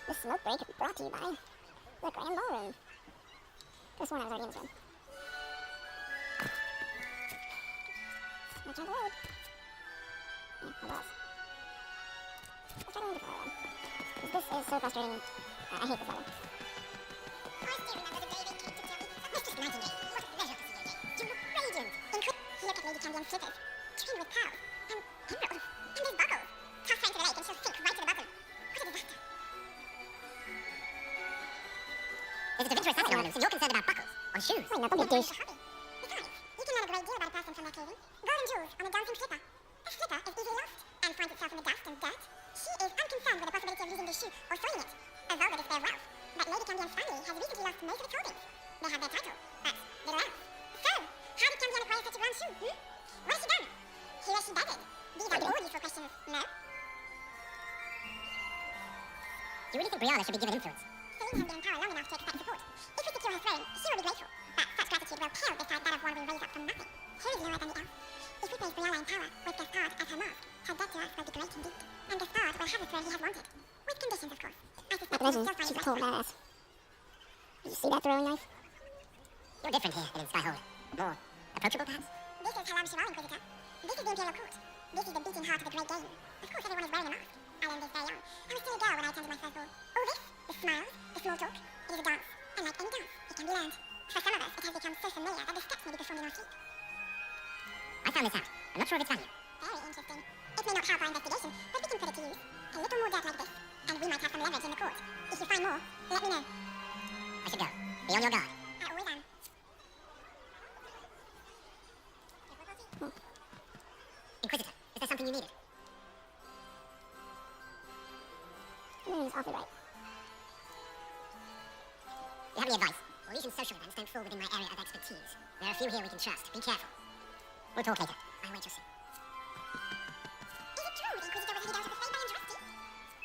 This smoke break brought to you by the Grand Ballroom. Just one I was already in this room. Not trying to load. Yeah, it was. Let's try to load the car again. This is so frustrating. I hate this level. I still remember the day they came to tell me that Mistress Nightingale was a pleasure to see again. You look radiant. He looked at Lady Candy on slippers, trimmed with pearls, and emeralds, and there's buckles. Toss her into the lake and she'll sink right to the bottom. What a disaster. There's a Da Vinci assassin ornament, so you're concerned about buckles on shoes. Wait, no, don't be a douche. Besides, you can learn a great deal about a person from their clothing. Golden jewels on a dancing slipper. A slipper is easily lost and finds itself in the dust and dirt. She is unconcerned with the possibility of losing this shoe or throwing it. A vulgar display of wealth. But Lady Candion's family has recently lost most of its holdings. They have their title, but little else. So, how did Candion acquire such a grand shoe? What has she done? Who has she bedded? These are all useful questions, no? Do you really think Brianna should be given influence? Celine has been in power long enough to expect support. If we secure her throne, she will be grateful. But such gratitude will pale beside that of one we raise up from nothing. Who is lower than the elf? If we place Brianna in power with Gaspard as her mask, her debt to us will be great indeed. And Gaspard will have the throne he has wanted. With conditions, of course. I suspect he will still find she's a total badass. Did you see that throwing knife? You're different here than in Skyhold. More approachable, perhaps? This is Helium, Inquisitor. This is the Imperial Court. This is the beating heart of the great game. Of course, everyone is wearing a mask. I learned this very young. I was still a girl when I attended my first ball. All this, the smiles, the small talk, it is a dance. And like any dance, it can be learned. For some of us, it has become so familiar that the steps may be performed in our sleep. I found this out. I'm not sure of its value. Very interesting. It may not help our investigation, but we can put it to use. A little more dirt like this, and we might have some leverage in the court. If you find more, let me know. I should go. Be on your guard. I always am. Inquisitor, is there something you needed? He's awfully right. Do you have any advice? Well, social events don't fall within my area of expertise. There are a few here we can trust. Be careful. We'll talk later. I'll wait till soon. Is it true the Inquisitor was lead out of the fate by Andrasti?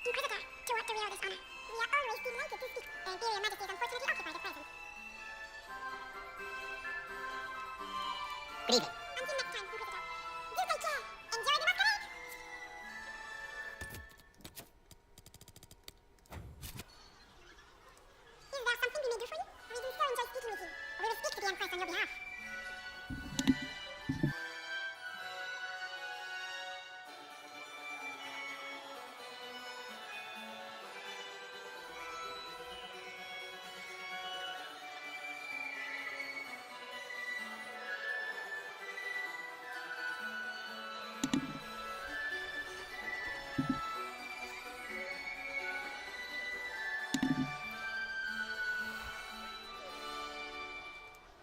Inquisitor, to what do we owe this honor? We are always delighted to speak. The Imperial Majesty is unfortunately occupied at present. Good evening. Until next time, Inquisitor. Do take care. Enjoy the masquerade! Is there something we may do for you? We do so enjoy speaking with you. We will speak to the Empress on your behalf.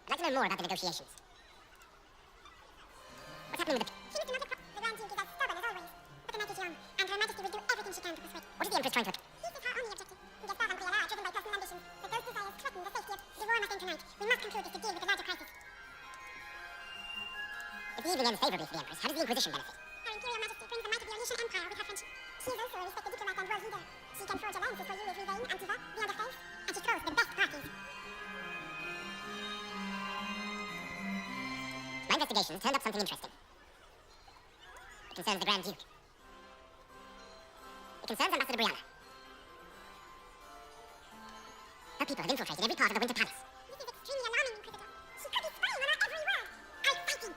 I'd like to know more about the negotiations. What's happening with the... She needs another The Grand Duke is as stubborn as always. But the night is young, and Her Majesty will do everything she can to persuade. What is the Empress trying to... This is her only objective. Gaspard and Brianna are driven by personal ambitions, but those desires threaten the safety of... The war must end tonight. We must conclude this to deal with the larger crisis. If the evening ends favorably for the Empress, how does the Inquisition benefit? Her Imperial Majesty brings the might of the Ornitian Empire with her friendship. She is also a respected diplomat and world leader. She can forge alliances for you with Louvain, Antiva, the other faiths, and she throws the best parties. My investigations turned up something interesting. It concerns the Grand Duke. It concerns Ambassador Brianna. Her people have infiltrated every part of the Winter Palace. This is extremely alarming, Inquisitor. She could be spying on our every word. I fight him.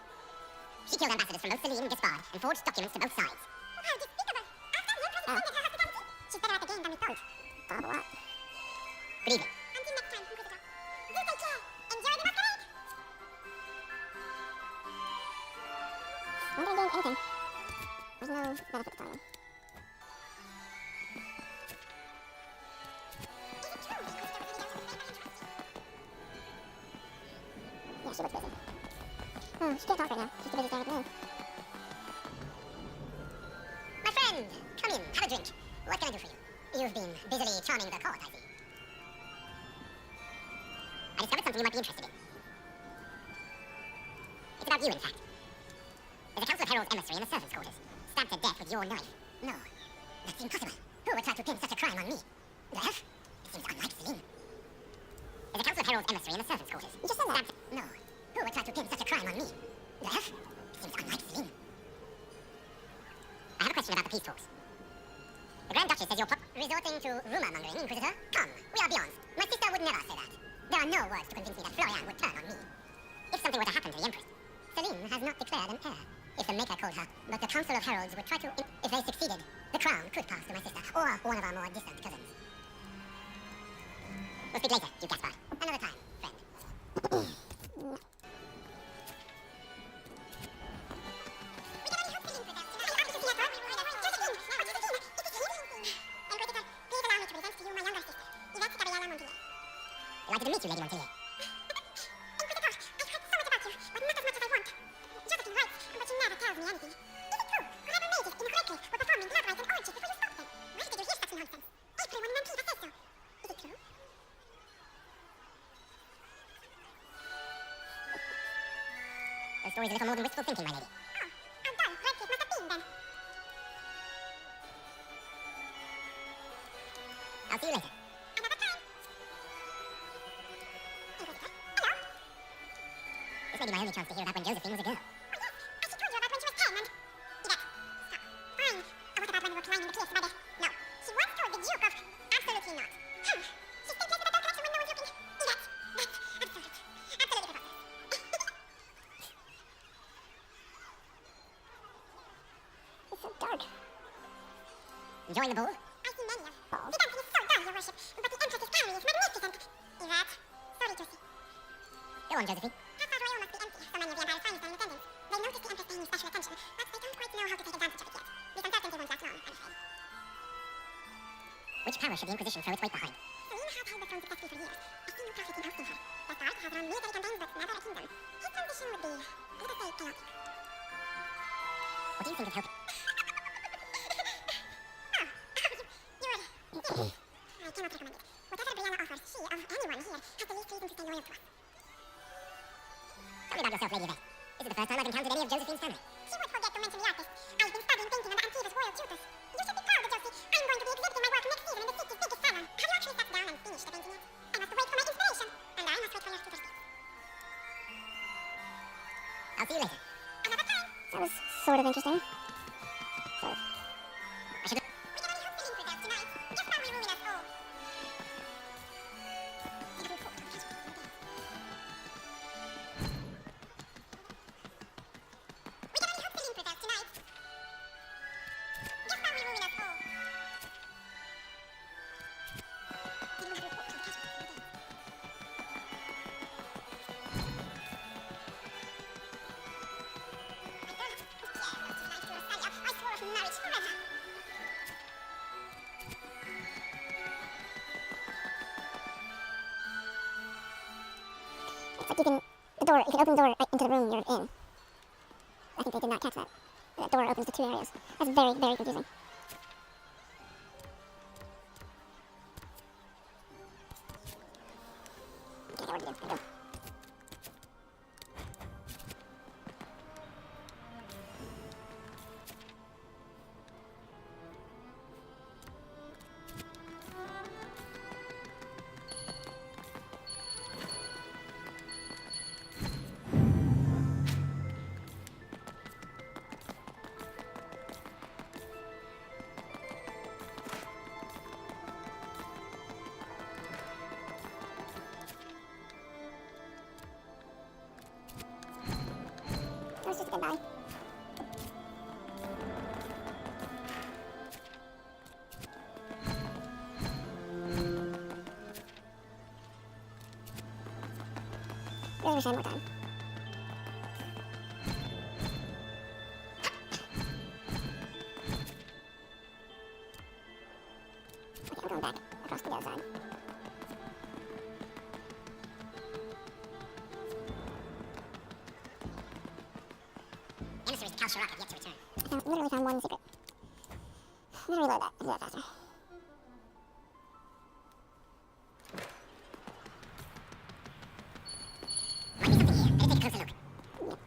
She killed ambassadors from both Celine and Gaspard and forged documents to both sides. How despicable. After the Empress extended her hospitality, she's better at the game than we thought. Bob, what? Good evening. Until next time, Inquisitor. Do take care. Enjoy the masquerade. I'm not gonna gain anything. There's no benefit to telling me. Yeah, she looks busy. Oh, she can't talk right now. She's too busy staring at the moon. My friend! Come in, have a drink. What can I do for you? You've been busily charming the court, I see. I discovered something you might be interested in. It's about you, in fact. There's a Council of Heralds emissary in the servants' quarters, stabbed to death with your knife. No, that's impossible. Who would try to pin such a crime on me? Death? It seems unlike Celine. There's a Council of Heralds emissary in the servants' quarters. You just said that. No. Who would try to pin such a crime on me? Death? It seems unlike Celine. I have a question about the peace talks. The Grand Duchess says you're Resorting to rumor-mongering, Inquisitor? Come, we are beyond. My sister would never say that. There are no words to convince me that Florian would turn on me. If something were to happen to the Empress, Celine has not declared an heir. If the Maker called her, but the Council of Heralds would try to... If they succeeded, the crown could pass to my sister, or one of our more distant cousins. We'll speak later, you Gaspard. Another time, friend. Delighted to meet you, Lady Montier. Inquisitor, I've heard so much about you, but not as much as I want. Josephine writes, but she never tells me anything. Is it true? Whoever made it incorrectly were performing blood rites and orgies before you stopped them. Why did you hear such nonsense? Everyone in Antibes says so. Is it true? The story's a little more than wistful thinking, my lady. Oh, how dull Redcliffe must have been then. I'll see you later. Another time. Inquisitor, hello? This may be my only chance to hear about when Josephine was a girl. Oh yes, as she told you about when she was 10 and... Yvette, stop. Fine. What about when we were climbing the cliffs by the... No, she once told the Duke of... Absolutely not. She still plays with the dark connection when no one's looking. Yvette, that's absurd. Absolutely preposterous. It's so dark. Enjoying the ball? I see many of... The dancing is so dull, your worship, but the Empress's family is magnificent. Yvette, sorry to see. Go on, Josephine. Castle Royal must be empty. So many of the Empire's finest are in attendance. They notice the Empress paying special attention, but they don't quite know how to take advantage of it yet. The uncertainty won't last long, I'm afraid. Which power should the Inquisition throw its weight behind? Celine has held the throne successfully for years. I see no profit in ousting her. Gaspard has run military campaigns, but never a kingdom. His transition would be, let us say, chaotic. What do you think of helping? I cannot recommend it. Whatever Brianna offers, she, of anyone here, has the least reason to stay loyal to us. Tell me about yourself, Lady Yvette. This is the first time I've encountered any of Josephine's family. She would forget to mention the artist. I've been studying painting under Antibes' royal tutors. You should be proud of Josie. I'm going to be exhibiting my work next season in the city's biggest salon. Have you actually sat down and finished the painting yet? I must wait for my inspiration. And I must wait for your tutor's speech. I'll see you later. Another time. That was sort of interesting. Sort of. I should... We can only hope Celine prevails tonight. Just how we ruin us all. It's like you can open the door right into the room you're in. I think they did not catch that. That door opens to two areas. That's very, very confusing. Okay, I know what to do. There we go. Let's just get by. Really wish I had more time. Okay, I'm going back across to the other side. Emissaries to Cal Chirac have yet to return. I literally found one secret. I'm gonna reload that. I can do that faster. Might be something here. Better take a closer look. Yep.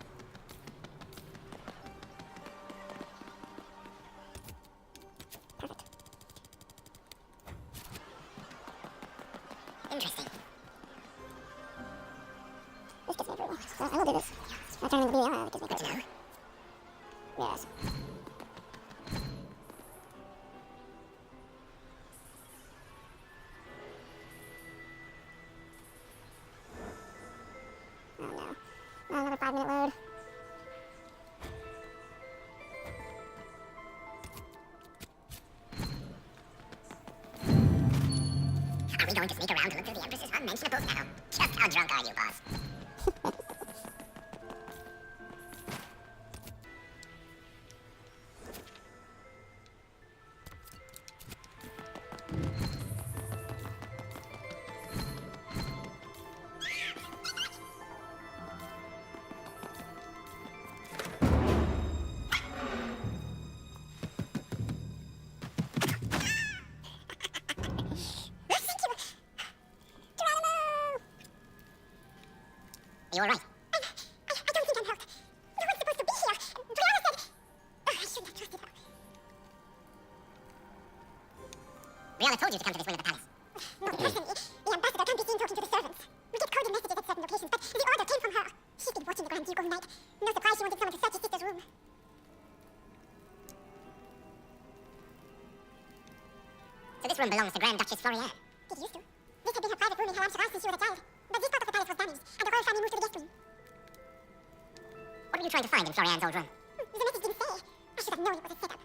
Perfect. Interesting. This gives me approval. So I will do this. I'll turn in the BDR, that gives me Good to approval. know. Yes. Are we going to sneak around to look through the Empress's unmentionables now? Just how drunk are you, boss? Are you alright? I don't think I'm hurt. No one's supposed to be here. Brianna said... Oh, I shouldn't have trusted her. Brianna told you to come to this wing of the palace. Not personally. The ambassador can't be seen talking to the servants. We get coded messages at certain locations, but the order came from her. She's been watching the Grand Duke all night. No surprise she wanted someone to search his sister's room. So this room belongs to Grand Duchess Florianne. It used to. This had been her private room in Helium since she was a child. But this part of the palace was damaged, and the royal family moved to the guest room. What were you trying to find in Florianne's old room? The message didn't say. I should have known it was a setup.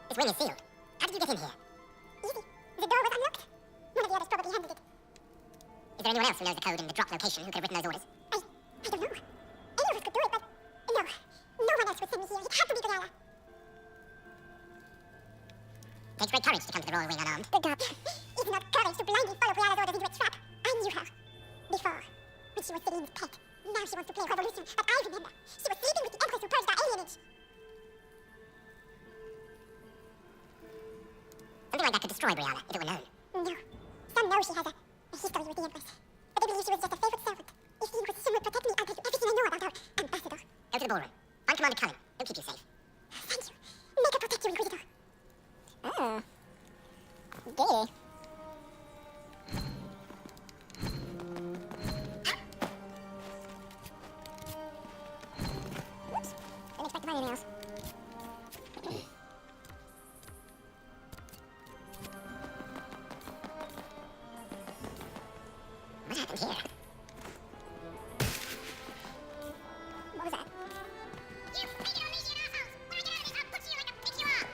This wing is sealed. How did you get in here? Easy. The door was unlocked. One of the others probably handled it. Is there anyone else who knows the code and the drop location who could have written those orders? I don't know. Any of us could do it, but... No. No one else would send me here. It had to be Brianna. Takes great courage to come to the royal wing unarmed. Good God. It's not courage to blindly follow Brianna's orders into a trap. I knew her. Before. When she was Celine's pet. Now she wants to play revolution. But I remember. She was sleeping with the Empress who purged our alienage. Something like that could destroy Brianna, if it were known. No. Some know she has a history with the Empress. But they believe she was just a favorite servant. If the Inquisition would protect me, I'll tell you everything I know about our ambassador. Go to the ballroom. Find Commander Cullen. He'll keep you safe. Thank you. Make her protect you, Inquisitor. Oh. Gay. Oops. Didn't expect to find anything else. What happened here? What was that? You make it on me, you assholes! When I get out of this, I'll butcher you like a bitch you are!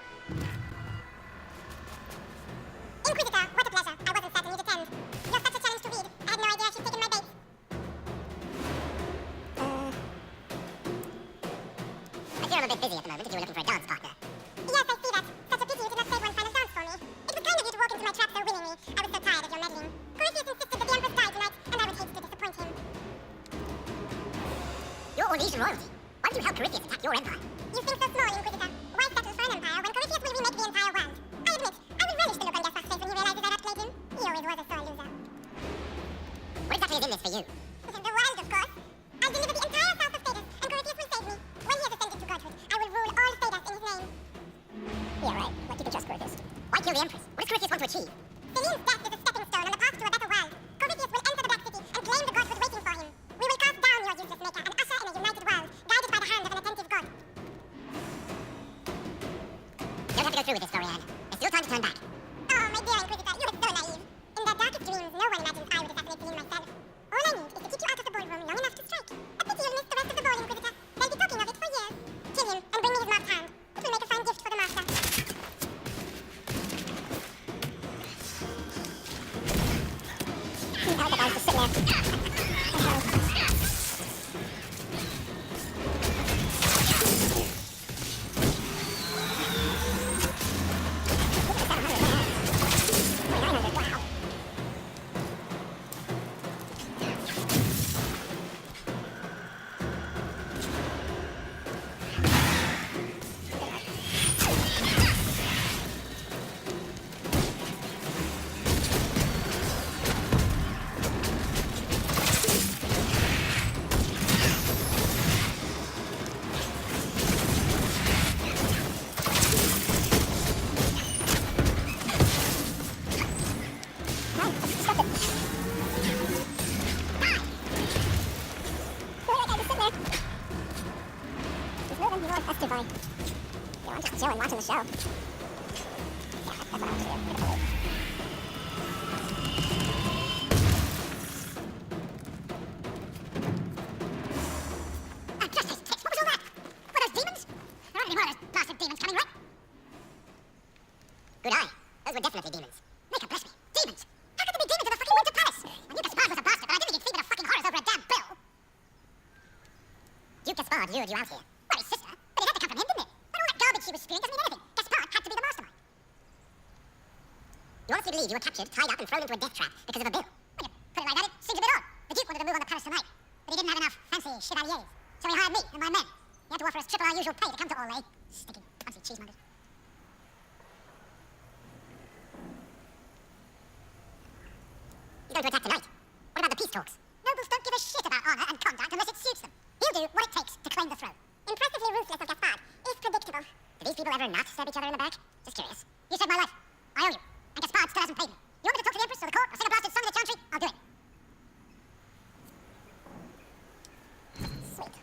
Inquisitor, what a pleasure. I wasn't certain you'd attend. You're such a challenge to read. I had no idea she'd taken my bait. I fear I'm a bit busy at the moment if you were looking for a dance partner. Yes, I see that. Such a pity you did not save one final dance for me. It was kind of you to walk into my trap so willingly. I was so tired of your meddling. Corypheus insisted that the Empress died tonight, and I would hate to disappoint him. You're Orlesian royalty. Why did you help Corypheus attack your empire? You think so small, Inquisitor. Why settle for an empire when Corypheus will remake the entire world? I admit, I will relish the look on Gaspar's face when he realizes I'd outplayed him. He always was a sore loser. What exactly is in this for you? The world, of course. I'll deliver the entire south of Thedas, and Corypheus will save me. When he has ascended to godhood, I will rule all Thedas in his name. Yeah, right. Like you could trust Corypheus. Why kill the Empress? What does Corypheus want to achieve? Celine's death is a stepping stone on the path to a better world. Corypheus will enter the Black City and claim the godhood waiting for him. We will cast down your useless maker and usher in a united world, guided by the hand of an attentive god. You don't have to go through with this, Florianne. There's still time to turn back. Oh, my dear Inquisitor, you are so naive. In their darkest dreams, no one imagines I would assassinate Celine myself. All I need is to keep you out of the ballroom long enough to strike. A pity you'll miss the rest of the ball, Inquisitor. They'll be talking of it for years. Kill him and bring me his marked hand. It will make a fine gift for the master. I like the guys just sitting there. Chilling, watching the show. Yeah, that's what I was doing. Justice, what was all that? Were those demons? There aren't any more of those bastard demons coming, right? Good eye. Those were definitely demons. Make her bless me. Demons! How lured you out here. Well, his sister. But it had to come from him, didn't it? But all that garbage she was spewing doesn't mean anything. Gaspard had to be the mastermind. You honestly believe you were captured, tied up, and thrown into a death trap because of a bill? Well, you put it like that, it seems a bit odd. The Duke wanted to move on to Paris tonight, but he didn't have enough fancy chevaliers. So he hired me and my men. He had to offer us triple our usual pay to come to Orlais. Stinking pussy cheesemongers. He's going to attack tonight. What about the peace talks? Nobles don't give a shit about honor and conduct unless it suits them. He'll do what it takes to claim the throne. Impressively ruthless of Gaspard. If predictable. Do these people ever not stab each other in the back? Just curious. You saved my life. I owe you. And Gaspard still hasn't paid me. You want me to talk to the Empress or the court or sing a blasted song in the chantry? I'll do it. Sweet.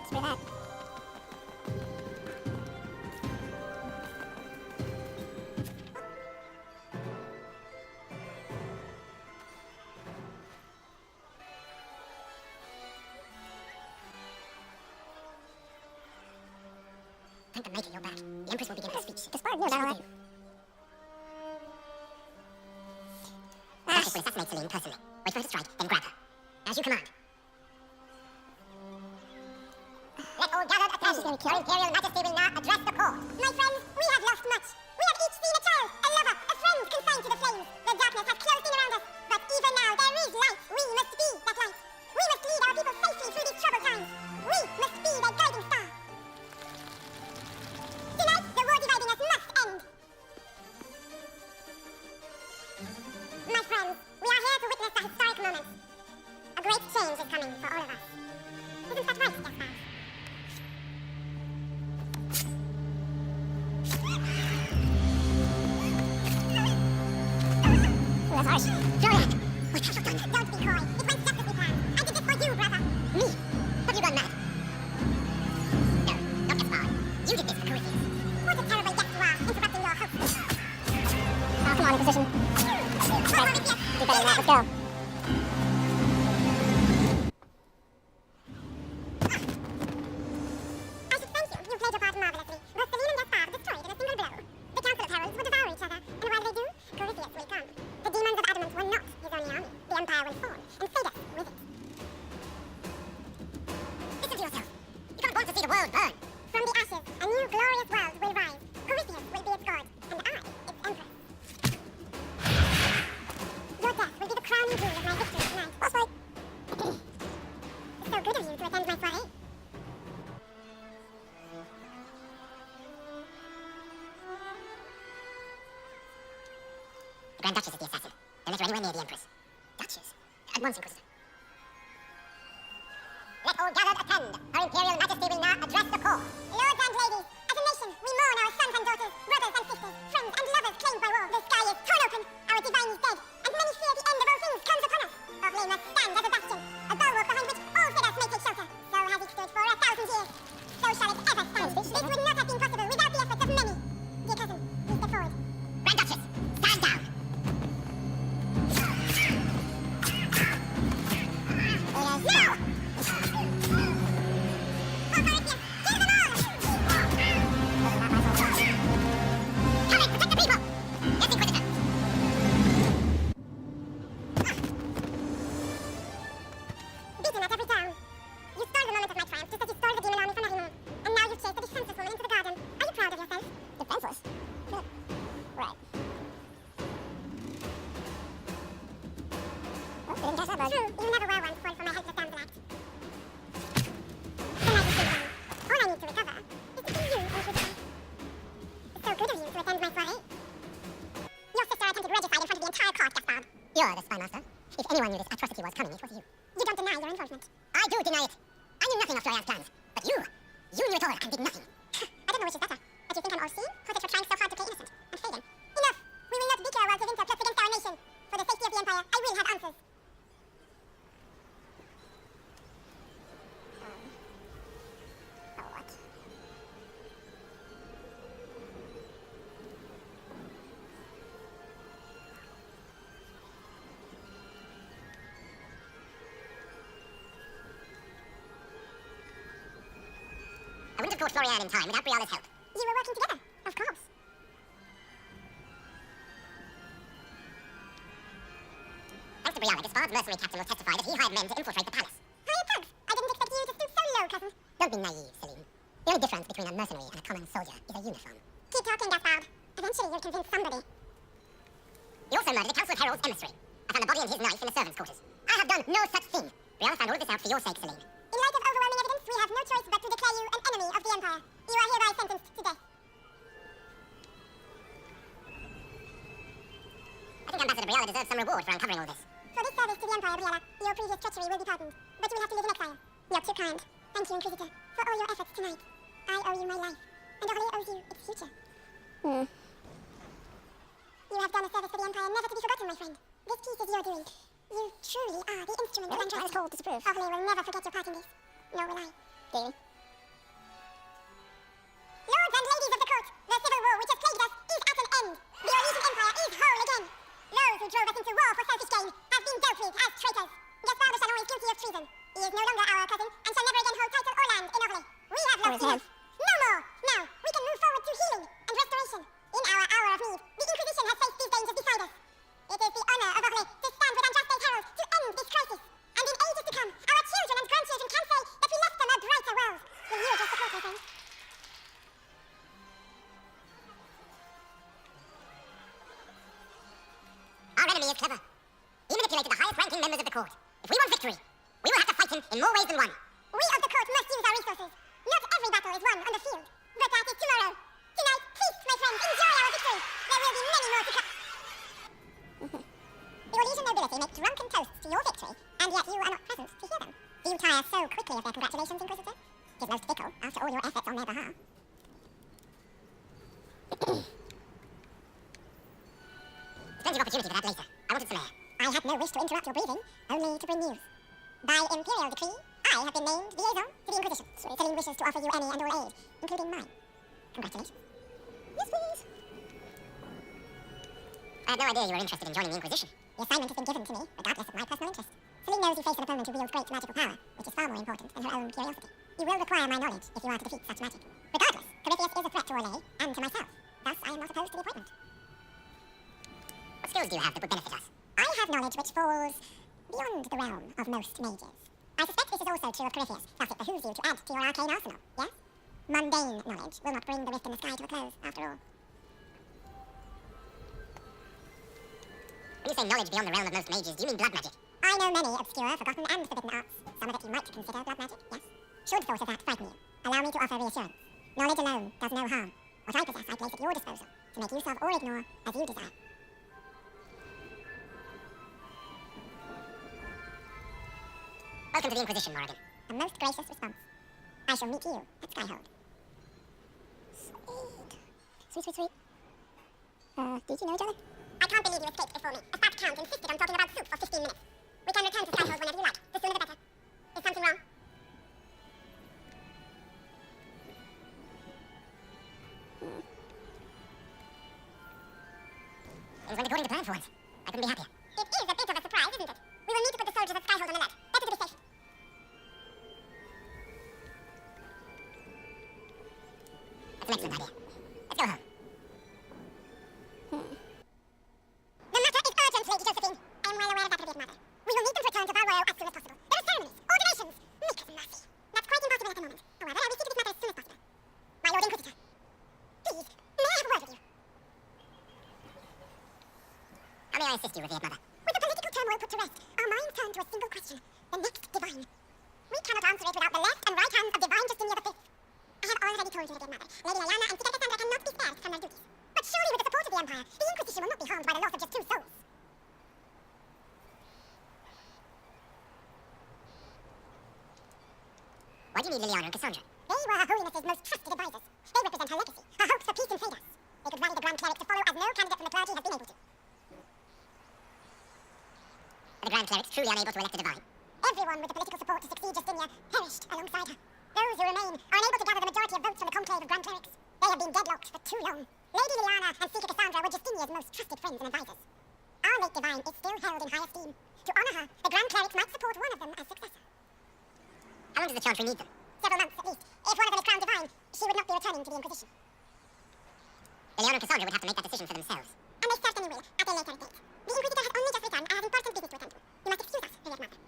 Screw that. Thank the Maker you're back. The Empress will begin her speech. Gaspard knew that, all right. The Duchess will assassinate Celine personally. Wait for her to strike, then grab her. As you command. Let all gathered attend. Her Imperial Majesty will now address the court. My friends, we have lost much. We have each seen a child, a lover, a friend consigned to the flames. The darkness has closed in around us, but even now there is light. We must be that light. We must lead our people safely through these troubled times. We must be their guiding star. Tonight, the war dividing us must end. My friends, we are here to witness the historic moment. A great change is coming for all of us. Isn't that right, Gaspard? That's harsh. Florian! What have you done? Don't be coy. It went just as we planned. I did this for you, brother. Me? Have you gone mad? No, not Gaspard. You did this for Corypheus. What a terrible guest you are, interrupting your host. Oh, come on, Inquisition. Right. Do better than that. Let's go. I should thank you. You played your part marvelously. Both Celine and Gaspard destroyed in a single blow. The Council of Heralds will devour each other, and while they do, Corypheus will come. The demons of adamant were not his only army. The Empire will fall, and fade us with it. Listen to yourself. You can't want to see the world burn. From the ashes, a new glorious world will rise. Corypheus will be its god, and I, its empress. Your death will be the crowning jewel of my victory tonight. That's right. It's so good of you to attend my soiree. The Grand Duchess is the assassin. Don't let her anywhere near the Empress. Duchess? At once, Inquisitor. Let all gathered attend. Her Imperial Majesty will now address the court. Lords and ladies, as a nation, we mourn our sons and daughters, brothers and sisters, friends and lovers claimed by war. The sky is torn open, our divine is dead, and many fear the end of all things comes upon us. Orlais of many. Dear cousin, please step forward. Grand Duchess, stand down. No! Oh, Corinthians, kill them all! Courage, protect the people. Yes, Inquisitor. Beaten at every town. You stole the moment of my triumph, just as you stole the demon army from Helium. And now you've chased the defenseless woman into the garden. Are you proud of yourself? Defenseless? Right. Oh, didn't catch that bug. True, you never were one to fall for my helpless damsel act. The night is still young. All I need to recover is to see you, Inquisitor. It's so good of you to attend my soiree. Your sister attempted regicide in front of the entire court, Gaspard. You're the spy master. If anyone knew this atrocity was coming, it was you. You don't deny your involvement. I do deny it. I knew nothing of Florian's plans. But you knew it all and did nothing. I don't know which is better. But you think I'm all-seeing, or that you're trying so hard to play innocent and failing? Enough! We will not bicker while the winter plots against our nation. For the safety of the Empire, I will have answers. For what? I wouldn't have caught Florian in time without Brianna's help. You were working together, of course. Thanks to Brianna, Gaspard's mercenary captain will testify that he hired men to infiltrate the palace. Hired thugs! I didn't expect you to stoop so low, cousin. Don't be naive, Celine. The only difference between a mercenary and a common soldier is a uniform. Keep talking, Gaspard. Eventually you'll convince somebody. He also murdered the Council of Heralds' emissary. I found the body and his knife in the servants' quarters. I have done no such thing. Brianna found all of this out for your sake, Celine. In light of overwhelming evidence, we have no choice but to declare you an enemy of the Empire. You are hereby sentenced to death. I think Ambassador Brianna deserves some reward for uncovering all this. For this service to the Empire, Brianna, your previous treachery will be pardoned. But you will have to live in exile. You're too kind. Thank you, Inquisitor, for all your efforts tonight. I owe you my life, and Orly owes you its future. You have done a service for the Empire never to be forgotten, my friend. This piece is your doing. You truly are the instrument of unjust. Cold disapprove. Orly will never forget your part in this. Nor will I. Davy? Lords and ladies of the court, the civil war which has plagued us is at an end. The Orlesian Empire is whole again. Those who drove us into war for selfish gain have been dealt with as traitors. Gaspard de Chanon is guilty of treason. He is no longer our cousin and shall never again hold title or land in Orly. We have lost enough. No more. Now we can move forward to healing and restoration. In our hour of need, the Inquisition has faced these dangers beside us. It is the honor of Orly to stand with Andraste's heralds to end this crisis. And in ages to come, our children and grandchildren can say that we left them a brighter world. Will you just support my friend? Our enemy is clever. He manipulated the highest-ranking members of the court. If we want victory, we will have to fight him in more ways than one. We of the court must use our resources. Not every battle is won on the field, but that is tomorrow. Tonight, feast, my friends, enjoy our victory. There will be many more to come. The Orlesian nobility make drunken toasts to your victory, and yet you are not present to hear them. Do you tire so quickly of their congratulations, Inquisitor? It is most fickle, after all your efforts on their behalf. Plenty of opportunity for that later. I wanted some air. I had no wish to interrupt your breathing, only to bring news. By imperial decree, I have been named liaison to the Inquisition. Celine wishes to offer you any and all aid, including mine. Congratulations. Yes, please. I had no idea you were interested in joining the Inquisition. The assignment has been given to me, regardless of my personal interest. Celine knows you face an opponent who wields great magical power, which is far more important than her own curiosity. You will require my knowledge if you are to defeat such magic. Regardless, Corypheus is a threat to Orlais and to myself. Thus, I am not opposed to the appointment. What skills do you have that would benefit us? I have knowledge which falls beyond the realm of most mages. I suspect this is also true of Corypheus, thus it behooves you to add to your arcane arsenal, yes? Mundane knowledge will not bring the rift in the sky to a close, after all. When you say knowledge beyond the realm of most mages, do you mean blood magic? I know many obscure, forgotten, and forbidden arts. Some of it you might consider blood magic, yes? Should thought of that frighten you, allow me to offer reassurance. Knowledge alone does no harm. What I possess I place at your disposal, to make use of or ignore as you desire. Welcome to the Inquisition, Morrigan. A most gracious response. I shall meet you at Skyhold. Sweet. Did you know each other? I can't believe you escaped before me. A fat count insisted on talking about soup for 15 minutes. We can return to Skyhold whenever you like. The sooner the better. Is something wrong? plan for once. I couldn't be happier. It is a bit of a surprise, isn't it? We will need to put the soldiers at Skyhold on alert. Better to be safe. That's an excellent idea. Let's go home. The matter is urgent, Lady Josephine. I am well aware of that, Revered Mother. We will need them to return to Valroyo as soon as possible. There are ceremonies, ordinations. Make us mercy. That's quite impossible at the moment. However, I will see to this matter as soon as possible. My Lord Inquisitor. Please, may I have a word with you? How may I assist you, Revered Mother? With the political turmoil put to rest, our minds turn to a single question. The next divine. We cannot answer it without the left and right hands of divine Justinia V. I have already told you, Revered Mother. Lady Lyanna and Sister Cassandra cannot be spared from their duties. But surely with the support of the Empire, the Inquisition will not be harmed by the loss of just 2 souls. Why do you need Liliana and Cassandra? They were Her Holiness's most trusted advisors. They represent her legacy, her hopes for peace in Phaedos. They could rally the Grand Cleric to follow as no candidate from the clergy has been able to. Are the Grand Clerics truly unable to elect a divine? Everyone with the political support to succeed Justinia perished alongside her. Those who remain are unable to gather the majority of votes from the conclave of Grand Clerics. They have been deadlocked for too long. Lady Lyanna and Seeker Cassandra were Justinia's most trusted friends and advisors. Our late divine is still held in high esteem. To honor her, the Grand Clerics might support one of them as successor. How long does the Chantry need them? Several months at least. If one of them is crowned divine, she would not be returning to the Inquisition. Liliana and Cassandra would have to make that decision for themselves. And they certainly will, at a later date. The Inquisitor has only just returned and has important business to attend to. You must excuse us, Revered Mother.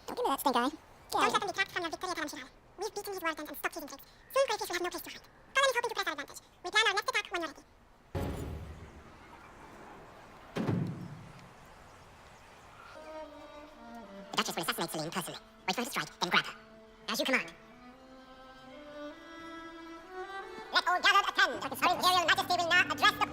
Don't give me that stink eye. Don't let them detract from your victory at Alamshirale. We've beaten these worldens and stopped his intrigues. Soon Greyfish will have no place to hide. Colin is hoping to press our advantage. We plan our next attack when you're ready. The Duchess will assassinate Celine personally. Wait for her to strike, then grab her. As you command. Let all gathered attend. Her Imperial Majesty will now address the